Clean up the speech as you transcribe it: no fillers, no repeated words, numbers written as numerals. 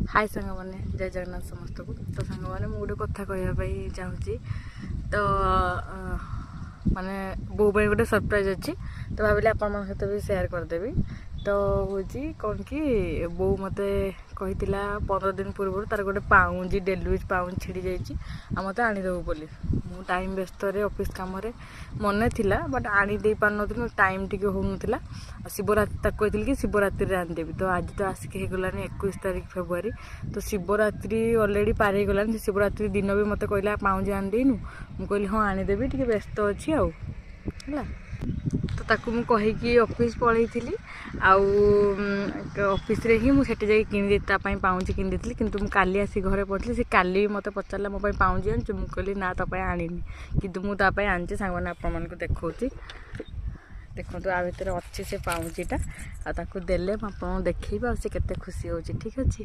हाय सांग मैंने जय जगन्नाथ समस्त को। तो सांग मैंने मुझे गोटे कथा कहवाई चाहूँगी। तो माने बो गोटे सरप्राइज अच्छी तो भाविले आपण मन सहित भी सेयार करदेवी। तो हूँ कौन कि बो मत कही 15 दिन पूर्व तार गोटे पाउंजी डेलीज पाउंज छिड़ी जाइए मत आनीदेव बोली। मु टाइम व्यस्त ऑफिस काम मन थिला बट आनी दे पार न टाइम टी हो नाला। शिवरात्रि कही कि शिवरात्रि आनीदेवी। तो आज तो आसिक होगलानी 21 तारीख फेब्रुआरी। तो शिवरात्रि अलरेडी पार हो गलानी। शिवरात्रि दिन भी मत कहला पाउंजी आनीदेनु मुझे कहली हाँ आनीदेवी टी व्यस्त अच्छी आउ है। तो ताकू मु कहीकि ऑफिस पलई थी ऑफिस रे ही मुझे जा कि पाउंजी किनी किंतु मु काली आसी घरे पहुँचली। से काली मत पचारा मो पाउंजी आनी मुझे कहली ना तापाई आनीनी किंतु मुझे आनी सांग मैंने आपण देखा देखो आ भर अच्छी से पाउंजीटा आपको देले आपको देखा से केते खुशी हो ठीक अच्छे।